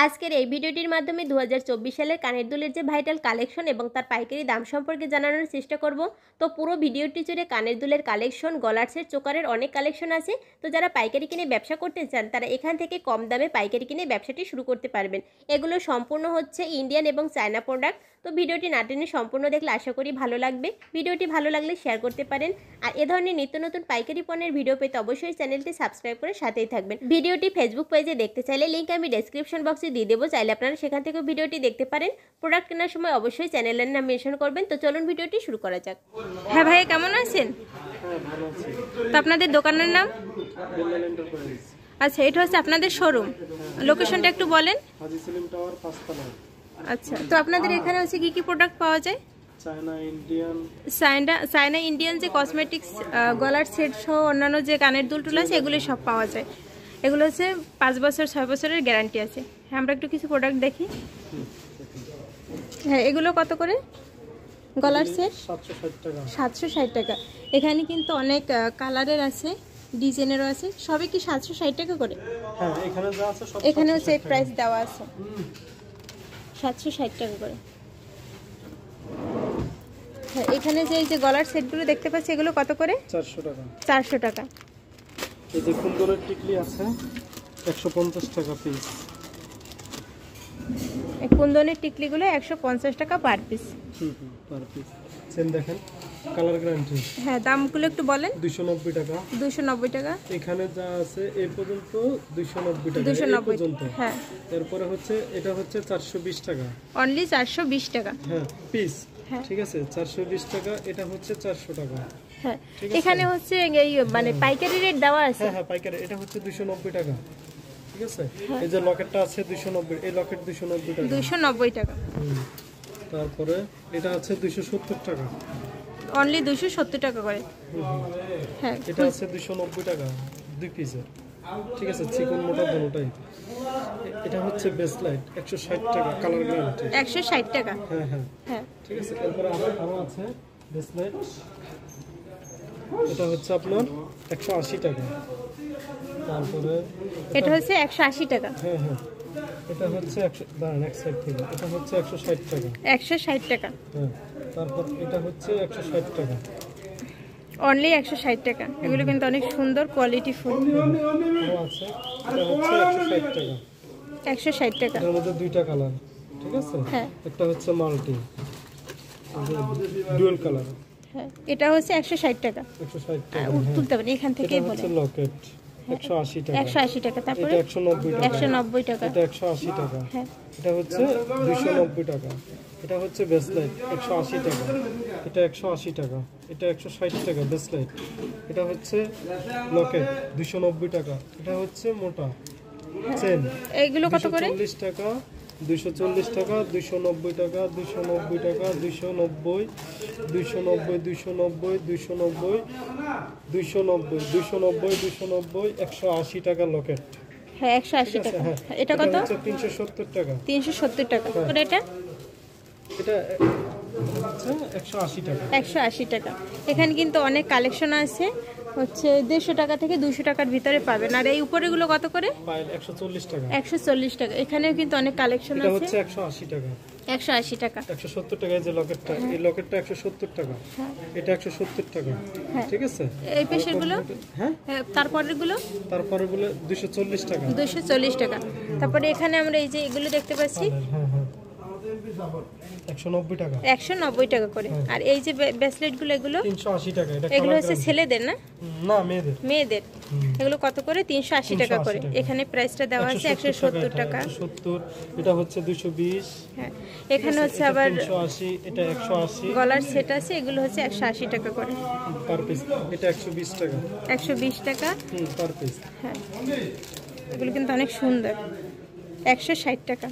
আজকের এই ভিডিওটির মাধ্যমে 2024 সালের কানের দুলের যে ভাইটাল কালেকশন এবং তার পাইকারি দাম সম্পর্কে জানানোর চেষ্টা করব। তো পুরো ভিডিওটি জুড়ে কানের দুলের কালেকশন, গলার সেট, চোকারের অনেক কালেকশন আছে। তো যারা পাইকারি কিনে ব্যবসা করতে চান তারা এখান থেকে কম দামে পাইকারি কিনে ব্যবসাটি শুরু করতে পারবেন। এগুলো সম্পূর্ণ হচ্ছে ইন্ডিয়ান এবং চায়না প্রোডাক্ট। তো ভিডিওটি না টেনে সম্পূর্ণ দেখলে আশা করি ভালো লাগবে। ভিডিওটি ভালো লাগলে শেয়ার করতে পারেন। আর এ ধরনের নিত্য নতুন পাইকারি পণ্যের ভিডিও পেতে অবশ্যই চ্যানেলটি সাবস্ক্রাইব করে সাথেই থাকবেন। ভিডিওটি ফেসবুক পেজে দেখতে চাইলে লিঙ্ক আমি ডেসক্রিপশন বক্সে দিয়ে দেবো, চাইলে আপনারা সেখান থেকে ভিডিওটি দেখতে পারেন। প্রোডাক্ট কেনার সময় অবশ্যই চ্যানেলের নাম মেনশন করবেন। তো চলুন ভিডিওটি শুরু করা যাক। হ্যাঁ ভাই, কেমন আছেন? তো আপনাদের দোকানের নাম? আচ্ছা, এটা হচ্ছে আপনাদের শোরুম। লোকেশনটা একটু বলেন। আচ্ছা, তো আপনাদের এখানে হচ্ছে কি কি প্রোডাক্ট পাওয়া যায়? চায়না ইন্ডিয়ান যে কসমেটিক্স, গলার সেট সহ অন্যান্য যে কানের দুল টুল আছে এগুলি সব পাওয়া যায়। এগুলো হচ্ছে 5 বছর 6 বছরের গ্যারান্টি আছে। হ্যাঁ, আমরা একটু কিছু প্রোডাক্ট দেখি। হ্যাঁ, এগুলো কত করে? গলার সেট 760 টাকা। এখানে কিন্তু অনেক কালারের আছে, ডিজাইনেরও আছে। সবই কি 760 টাকা করে? হ্যাঁ, এখানে যা আছে সব এখানেও সেট প্রাইস দেওয়া আছে 760 টাকা করে। হ্যাঁ, এখানে যে গলার সেটগুলো দেখতে পাচ্ছি এগুলো কত করে? 400 টাকা। 400 টাকা। এই যে কুন্দনের টিকলি আছে 150 টাকা পিস। এই কুন্দনের টিকলিগুলো 150 টাকা per piece. Per piece. Same দেখেন, কালার গ্যারান্টি। হ্যাঁ, দামগুলো একটু বলেন। 290 টাকা। 290 টাকা। এখানে যা আছে এই পর্যন্ত 290 টাকা। 290 পর্যন্ত। হ্যাঁ। তারপরে হচ্ছে এটা হচ্ছে 420 টাকা। অনলি 420 টাকা। হ্যাঁ, পিস। হ্যাঁ। ঠিক আছে, 420 টাকা। এটা হচ্ছে 400 টাকা। হ্যাঁ, এখানে হচ্ছে এই মানে পাইকারি রেট দেওয়া আছে। হ্যাঁ হ্যাঁ, পাইকারি। এটা হচ্ছে 290 টাকা। ঠিক আছে, এই যে লকেটটা আছে 290, এই লকেট 290 টাকা। 290 টাকা। তারপরে এটা আছে 270 টাকা। অনলি 270 টাকা করে। হ্যাঁ, এটা আছে 290 টাকা 2 পিসের। ঠিক আছে, চিকন মোটা দুটোই। এটা হচ্ছে বেসলাইট 160 টাকা, কালার গ্যারান্টি 160 টাকা। হ্যাঁ হ্যাঁ হ্যাঁ, ঠিক আছে। এরপরে আরো আছে বেসলাইট, এটা হচ্ছে আপনার 180 টাকা। তারপরে এটা হচ্ছে 180 টাকা। হ্যাঁ হ্যাঁ, এটা হচ্ছে 100, দাঁড়ান এক সাইড থেকে, এটা হচ্ছে 160 টাকা। 160 টাকা। হ্যাঁ, তারপর এটা হচ্ছে 160 টাকা। অনলি 160 টাকা। এগুলো কিন্তু অনেক সুন্দর কোয়ালিটি ফুল। আছে, এটা হচ্ছে 160 টাকা। 160 টাকা। এর মধ্যে দুইটা কালার। ঠিক আছে, হ্যাঁ। একটা হচ্ছে মাল্টি, ডুয়াল কালার। হ্যাঁ, এটা হচ্ছে 160 টাকা। 160 টাকা। তুলতে পারেন এখান থেকেই বলে। হচ্ছে লকেট 180 টাকা। 180 টাকা। তারপরে এটা 190 টাকা। 190 টাকা। এটা 180 টাকা। হ্যাঁ, এটা হচ্ছে 290 টাকা। এটা হচ্ছে বেসলাইট 180 টাকা। এটা 180 টাকা। এটা 160 টাকা বেসলাইট। এটা হচ্ছে লকেট 290 টাকা। এটা হচ্ছে মোটা চেন। এইগুলো কত করে? 240 টাকা, 240 টাকা, 290 টাকা, 290 টাকা, 290, 290, 290, 290, 290, 290, 290, 180 টাকা লকেট। হ্যাঁ, 180 টাকা। হ্যাঁ, এটা কত? 370 টাকা। 370 টাকা। আর এটা? এটা হচ্ছে 180 টাকা। 180 টাকা। এখানে কিন্তু অনেক কালেকশন আছে, হচ্ছে 150 টাকা থেকে 200 টাকার ভিতরে পাবেন। আর এই উপরেগুলো কত করে? পাইল 140 টাকা। 140 টাকা। এখানেও কিন্তু অনেক কালেকশন এটা আছে। হচ্ছে 180 টাকা। 180 টাকা। 170 টাকা। এই যে লকেটটা, এই লকেটটা 170 টাকা। এটা 170 টাকা। হ্যাঁ। ঠিক আছে, এই পেশেরগুলো? হ্যাঁ, তারপরেরগুলো? তারপরে বলে 240 টাকা। 240 টাকা। তারপরে এখানে আমরা এই যে এগুলো দেখতে পাচ্ছি হ্যাঁ হ্যাঁ, 190 টাকা। 190 টাকা করে। আর এই যে ব্রেসলেটগুলো এগুলো 380 টাকা। এগুলো হচ্ছে ছেলেদের না? না, মেয়েদের। মেয়েদের। এগুলো কত করে? 380 টাকা করে। এখানে প্রাইসটা দেওয়া আছে 170 টাকা। 170, এটা হচ্ছে 220। হ্যাঁ, এখানে হচ্ছে আবার 380, এটা 180 গলার সেট আছে, এগুলো হচ্ছে 180 টাকা করে পার পিস। এটা 120 টাকা। 120 টাকা। Per piece. হ্যাঁ, এগুলো কিন্তু অনেক সুন্দর। 160 টাকা।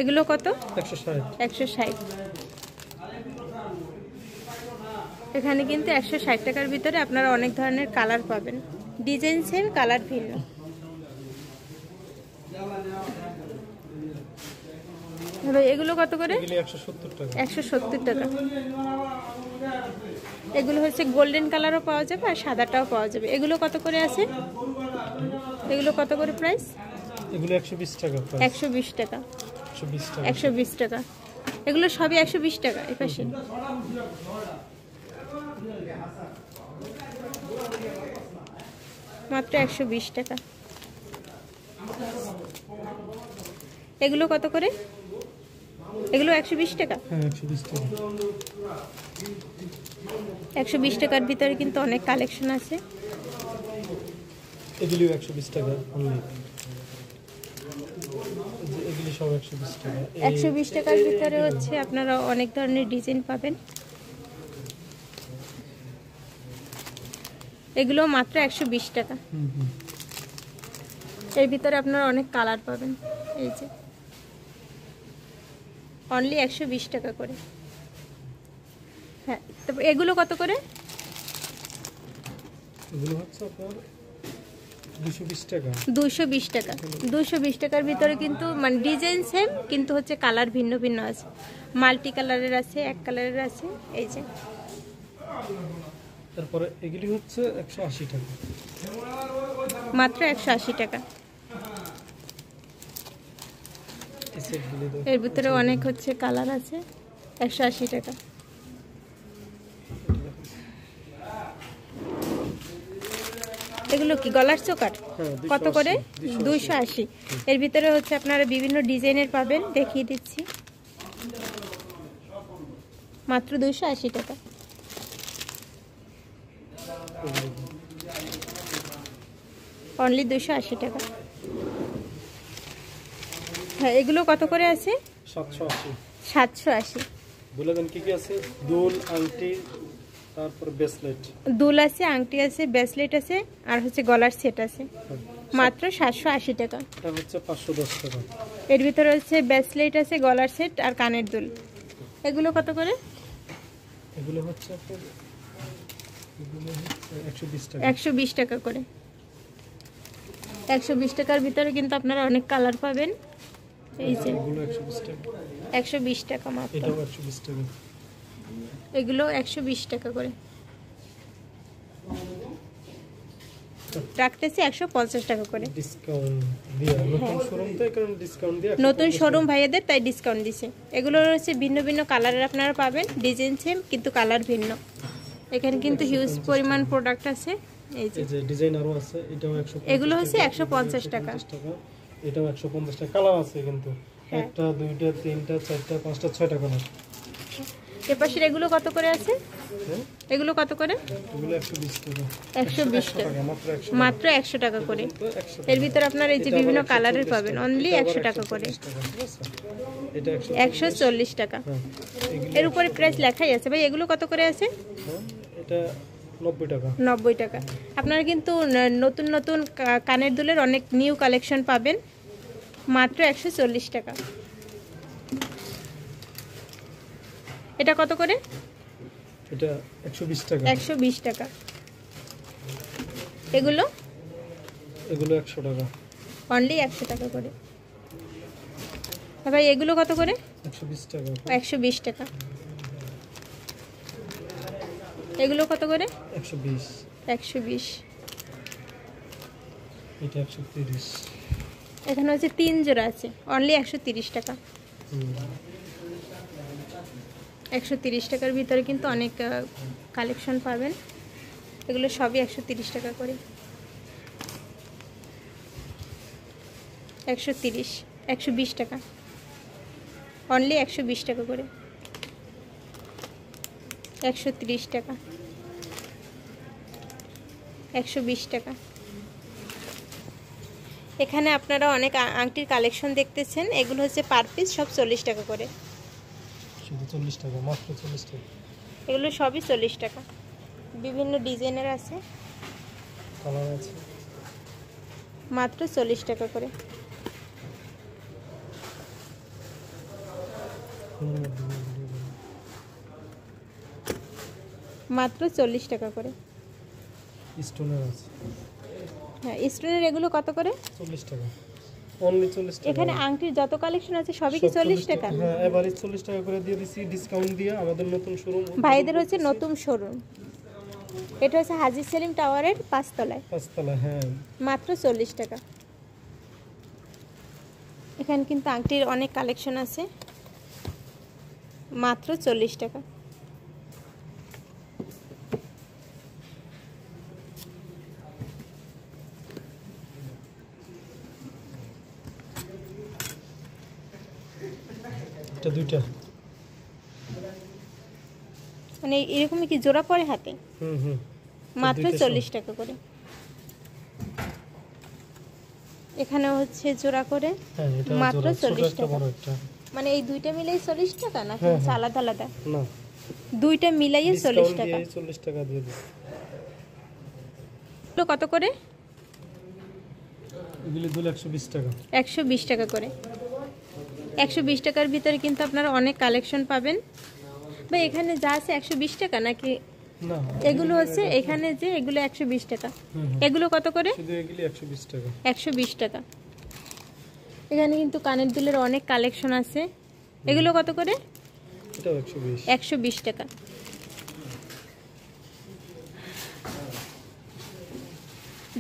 এগুলো কত? 160। 160। এখানে কিন্তু 160 টাকার ভিতরে আপনারা অনেক ধরনের কালার পাবেন, ডিজাইনসের কালার ভিন্ন। এগুলো কত করে? 170 টাকা। 170 টাকা। এগুলো হচ্ছে গোল্ডেন কালারও পাওয়া যাবে আর সাদাটাও পাওয়া যাবে। এগুলো কত করে আছে? এগুলো কত করে প্রাইস? এগুলো 120 টাকা প্রাইস। 120 টাকা, 120 টাকা। 120 টাকা। এগুলো সবই 120 টাকা। এই পাশে মাত্র 120 টাকা। এগুলো কত করে? এগুলো 120 টাকা। হ্যাঁ 120 টাকা। 120 টাকার ভিতরে কিন্তু অনেক কালেকশন আছে। এগুলি 120 টাকা অনলি। এগুলি সব 120 টাকা। 120 টাকার ভিতরে হচ্ছে আপনারা অনেক ধরনের ডিজাইন পাবেন। এগুলো মাত্র 120 টাকা। এর ভিতরে আপনারা অনেক কালার পাবেন। এই যে অনলি 120 টাকা করে। হ্যাঁ, তারপর এগুলো কত করে? এগুলো হচ্ছে আপনার 220 টাকা। 220 টাকা। 220 টাকার ভিতরে কিন্তু মানে ডিজাইন সেম, কিন্তু হচ্ছে কালার ভিন্ন ভিন্ন আছে। মাল্টি কালারের আছে, এক কালারের আছে। এই যে তারপরে এগুলি হচ্ছে 180 টাকা। মাত্র 180 টাকা। এই সেটগুলি এর ভিতরে অনেক হচ্ছে কালার আছে। 180 টাকা। এগুলো কি গলার চোকার? কত করে? 280। এর ভিতরে হচ্ছে আপনারা বিভিন্ন ডিজাইনের পাবেন, দেখিয়ে দিচ্ছি। মাত্র 280 টাকা। অনলি 280 টাকা। হ্যাঁ, এগুলো কত করে আছে? 780। 780। বলে দেন কি কি আছে? দুল, আংটি, তারপর ব্রেসলেট। দুল আছে, আংটি আছে, ব্রেসলেট আছে, আর হচ্ছে গলার সেট আছে। মাত্র 780 টাকা। এটা হচ্ছে 510 টাকা। এর ভিতরে হচ্ছে ব্রেসলেট আছে, গলার সেট আর কানের দুল। এগুলো কত করে? এগুলো হচ্ছে আপনার 120 টাকা। 120 টাকা করে। 120 টাকার ভিতরে কিন্তু আপনারা অনেক কালার পাবেন। এই যে এগুলো 120 টাকা। 120 টাকা মাত্র। এটাও 120 টাকা। এগুলো 120 টাকা করে। রাখতেছি 150 টাকা করে। ডিসকাউন্ট দিয়ে নতুন শোরুম তো, কারণ ডিসকাউন্ট দিয়ে নতুন শোরুম ভাইয়াদের, তাই ডিসকাউন্ট দিছে। এগুলো হচ্ছে ভিন্ন ভিন্ন কালারের আপনারা পাবেন, ডিজাইন সেম কিন্তু কালার ভিন্ন। এখানে কিন্তু হিউজ পরিমাণ প্রোডাক্ট আছে। এই যে ডিজাইন আরো আছে। এটাও 150। এগুলো হচ্ছে 150 টাকা। এটাও 150 টাকা। কালার আছে কিন্তু একটা, দুইটা, তিনটা, চারটা, পাঁচটা, ছয়টা কালার। এপাশের এগুলো কত করে আছে? এগুলো কত করে? এগুলো 120 টাকা। 120 টাকা। মাত্র 100 টাকা করে। 100 এর ভিতরে আপনারা এই যে বিভিন্ন কালারের পাবেন, অনলি 100 টাকা করে। এটা 140 টাকা। এর উপরে প্রাইস লেখাই আছে। ভাই এগুলো কত করে আছে? এটা 90 টাকা। 90 টাকা। আপনারা কিন্তু নতুন নতুন কানের দুলের অনেক নিউ কালেকশন পাবেন। মাত্র 140 টাকা। এটা কত করে? এটা 120 টাকা। 120 টাকা। এগুলো 100 টাকা। অনলি 100 টাকা করে। ভাই এগুলো কত করে? 120 টাকা। 120 টাকা। এগুলো কত করে? 120। 120। এটা 130। এখানে হচ্ছে 3 জোড়া আছে, অনলি 130 টাকা। 130 টাকার ভিতরে কিন্তু অনেক কালেকশন পাবেন। এগুলো সবই 130 টাকা করে। 130, 120 টাকা। অনলি 120 টাকা করে। 130 টাকা। 120 টাকা। এখানে আপনারা অনেক আংটির কালেকশন দেখতেছেন। এগুলো হচ্ছে পার পিস সব 40 টাকা করে। শুধু 40 টাকা, মাত্র 40 টাকা। এগুলো সবই 40 টাকা। বিভিন্ন ডিজাইনের আছে, কালার আছে। মাত্র 40 টাকা করে। মাত্র 40 টাকা করে। স্টোনের আছে। হ্যাঁ, স্টোনের এগুলো কত করে? 40 টাকা। অনলি 40 টাকা। এখানে আংটির যত কালেকশন আছে সবই কি 40 টাকা? হ্যাঁ, এবারে 40 টাকা করে দিয়ে দিছি ডিসকাউন্ট দিয়ে। আমাদের নতুন শোরুম ভাইদের হচ্ছে নতুন শোরুম। এটা হচ্ছে হাজি সেলিম টাওয়ারের 5 তলায়। 5 তলা। হ্যাঁ, মাত্র 40 টাকা। এখানে কিন্তু আংটির অনেক কালেকশন আছে, মাত্র 40 টাকা। এটা দুইটা, মানে এরকমই কি জোড়া পরে হাতে? মাত্র 40 টাকা করে। এখানে হচ্ছে জোড়া করে, মাত্র 40 টাকা। মানে এই দুইটা মিলাই 40 টাকা নাকি আলাদা আলাদা? না, দুইটা মিলাইয়ে 40 টাকা। 40 টাকা দিয়ে দিই। তো কত করে? এগুলি দুল 120 টাকা। 120 টাকা করে। 120 টাকার ভিতরে কিন্তু আপনারা অনেক কালেকশন পাবেন। ভাই এখানে যা আছে 120 টাকা নাকি? না, এগুলো হচ্ছে এখানে যে এগুলো 120 টাকা। এগুলো কত করে? শুধু এগুলি 120 টাকা। 120 টাকা। এখানে কিন্তু কানের দুলের অনেক কালেকশন আছে। এগুলো কত করে? এটাও 120। 120 টাকা।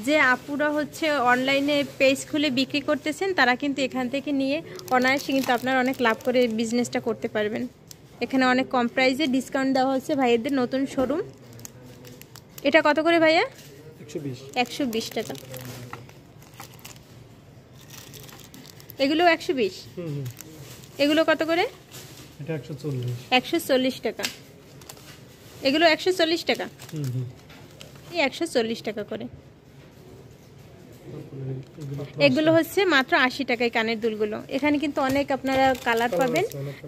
যে আপুরা হচ্ছে অনলাইনে পেজ খুলে বিক্রি করতেছেন তারা কিন্তু এখান থেকে নিয়ে অনায়াসে কিন্তু আপনারা অনেক লাভ করে বিজনেসটা করতে পারবেন। এখানে অনেক কম প্রাইসে ডিসকাউন্ট দেওয়া হচ্ছে ভাইয়েদের নতুন শোরুম। এটা কত করে ভাইয়া? 120। 120 টাকা। এগুলো 120। এগুলো কত করে? এটা 140। 140 টাকা। এগুলো 140 টাকা। এই 140 টাকা করে। এগুলো হচ্ছে মাত্র 80 টাকায় কানের দুলগুলো। এখানে কিন্তু অনেক আপনারা কালার পাবেন,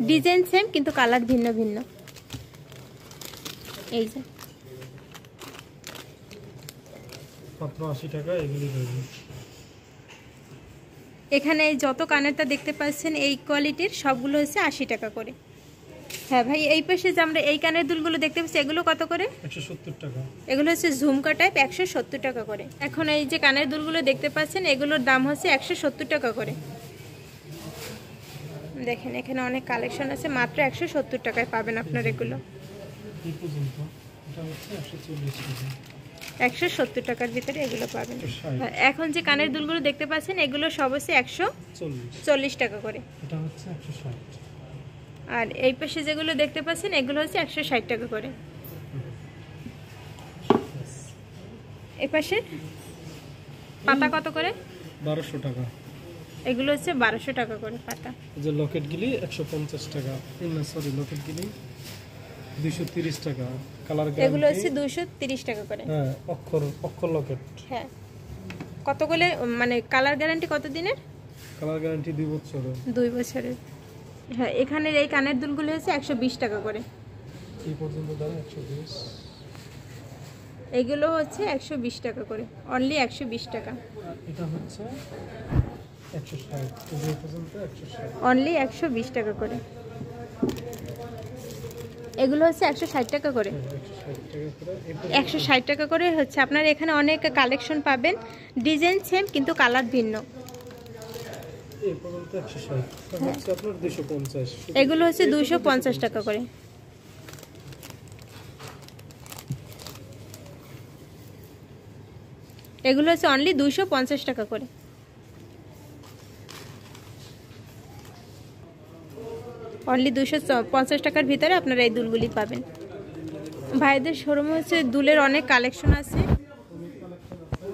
ডিজাইন সেম কিন্তু কালার ভিন্ন ভিন্ন। এই যে মাত্র 80 টাকা এগুলি পাবেন। এখানে যত কানেরটা দেখতে পাচ্ছেন এই কোয়ালিটির সবগুলো হচ্ছে 80 টাকা করে। হ্যাঁ ভাই, এই পাশে যে আমরা এই কানের দুলগুলো দেখতে পাচ্ছি এগুলো কত করে? 170 টাকা। এগুলো হচ্ছে ঝুমকা টাইপ, 170 টাকা করে। এখন এই যে কানের দুলগুলো দেখতে পাচ্ছেন এগুলোর দাম হচ্ছে 170 টাকা করে। দেখেন এখানে অনেক কালেকশন আছে, মাত্র 170 টাকায় পাবেন আপনার এগুলো। এই পর্যন্ত এটা হচ্ছে 140 টাকা। 170 টাকার ভিতরে এগুলো পাবেন। এখন যে কানের দুলগুলো দেখতে পাচ্ছেন এগুলো সব হচ্ছে 140 টাকা করে। এটা হচ্ছে 160। আর এই পাশে যেগুলো দেখতে পাচ্ছেন এগুলো হচ্ছে 160 টাকা করে। এই পাশে পাতা কত করে? 1200 টাকা। এগুলো হচ্ছে 1200 টাকা করে পাতা। এই যে লকেটগুলি 150 টাকা। না সরি, লকেটগুলি 230 টাকা। কালার গ্যারান্টি এগুলো হচ্ছে 230 টাকা করে। হ্যাঁ, অক্ষর লকেট। হ্যাঁ, কত করে মানে কালার গ্যারান্টি কত দিনের? কালার গ্যারান্টি 2 বছরের। 2 বছরের। হ্যাঁ, এখানের এই কানের দুলগুলো হচ্ছে 120 টাকা করে। এই পর্যন্ত দাম 120। এগুলো হচ্ছে 120 টাকা করে, অনলি 120 টাকা। এটা হচ্ছে 160। এই পর্যন্ত 160, অনলি 120 টাকা করে। এগুলো হচ্ছে 160 টাকা করে। 160 টাকা করে হচ্ছে আপনার এখানে অনেক কালেকশন পাবেন, ডিজাইন সেম কিন্তু কালার ভিন্ন। এই পর্যন্ত 160, হচ্ছে আপনার 250। এগুলো হচ্ছে 250 টাকা করে। এগুলো হচ্ছে অনলি 250 টাকা করে। অনলি 250 টাকার ভিতরে আপনারা এই দুলগুলি পাবেন। ভাইদের শোরুমে হচ্ছে দুলের অনেক কালেকশন আছে।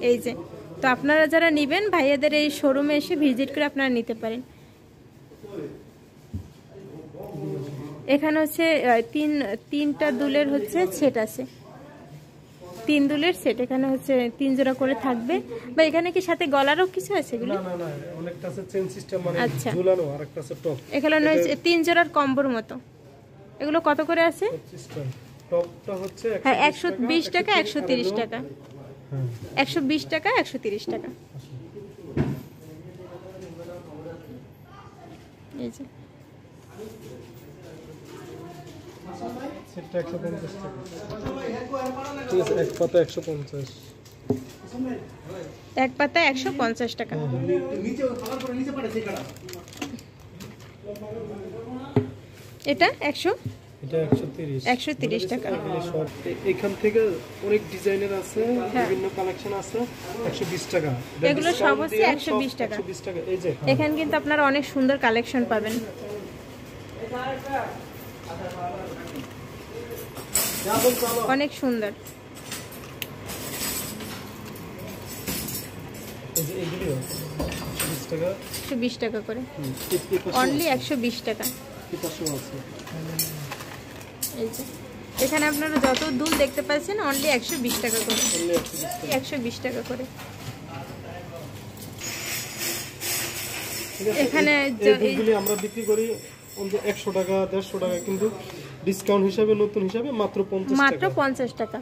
এই যে, তো আপনারা যারা নেবেন ভাইয়াদের এই শোরুমে এসে ভিজিট করে আপনারা নিতে পারেন। এখানে হচ্ছে তিনটা দুলের হচ্ছে সেট আছে, 3 দুলের সেট। এখানে হচ্ছে 3 জোড়া করে থাকবে। বা এখানে কি সাথে গলারও কিছু আছে এগুলো? না না না, অনেকটা আছে চেন সিস্টেম, মানে আচ্ছা, ঝুলানো, আর একটা আছে টপ। এখানে হচ্ছে 3 জোড়ার কম্বোর মতো। এগুলো কত করে আছে? টপটা হচ্ছে হ্যাঁ 120 টাকা, 130 টাকা। 120 টাকা, 130 টাকা। এই যে সেটটা 150 টাকা। ঠিক আছে, এক পাতা 150। এক পাতা 150 টাকা। এটা 100 এটা 130 130 টাকা। এগুলো সব এখান থেকে অনেক ডিজাইনের আছে, বিভিন্ন কালেকশন আছে। 120 টাকা এগুলো সব হচ্ছে 120 টাকা। 120 টাকা। এই যে এখানে কিন্তু আপনারা অনেক সুন্দর কালেকশন পাবেন। অনেক সুন্দর। এই যে এগুলো 120 টাকা, 120 টাকা করে, এই অনলি 120 টাকা। পাশে আছে। এই যে এখানে আপনারা যত দুল দেখতে পাচ্ছেন অনলি 120 টাকা করে, only 120 টাকা। 120 টাকা করে। ঠিক আছে, এখানে এই দুলগুলি আমরা বিক্রি করি 100 টাকা 150 টাকা, কিন্তু ডিসকাউন্ট হিসাবে নতুন হিসাবে মাত্র 50 টাকা। মাত্র 50 টাকা।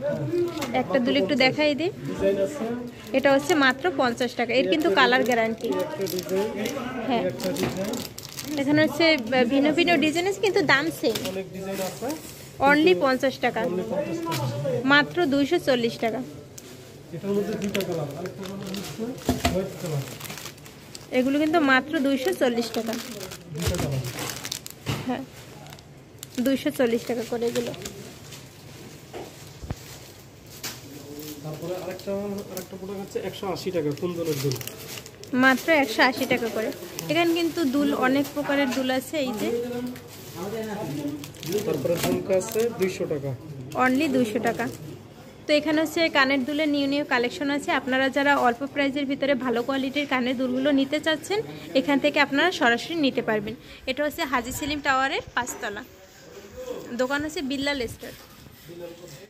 একটা দুল একটু দেখাই দিই। ডিজাইন আছে, এটা হচ্ছে মাত্র 50 টাকা। এর কিন্তু কালার গ্যারান্টি। একটা ডিজাইন, হ্যাঁ, একটা ডিজাইন, এখানে হচ্ছে ভিন্ন ভিন্ন ডিজাইন আছে কিন্তু দাম সেম। অনেক ডিজাইন আছে। অনলি 50 টাকা, only 50 টাকা। মাত্র 240 টাকা। এটার মধ্যে দুইটা কালার, আরেকটা কালার হচ্ছে হোয়াইট কালার। এগুলো কিন্তু মাত্র 240 টাকা। দুইটা কালার। হ্যাঁ, 240 টাকা করে এগুলো। তারপরে আরেকটা প্রোডাক্ট হচ্ছে 180 টাকা, কুন্দনের দুল। মাত্র 180 টাকা করে। এখানে কিন্তু দুল অনেক প্রকারের দুল আছে। এই যে তারপরে ঝুমকা আছে 200 টাকা। অনলি 200 টাকা। তো এখানে হচ্ছে কানের দুলের নিউ নিউ কালেকশন আছে। আপনারা যারা অল্প প্রাইসের ভিতরে ভালো কোয়ালিটির কানের দুলগুলো নিতে চাচ্ছেন, এখান থেকে আপনারা সরাসরি নিতে পারবেন। এটা হচ্ছে হাজি সেলিম টাওয়ারের 5 তলা। দোকান হচ্ছে বিল্লাল স্টোর।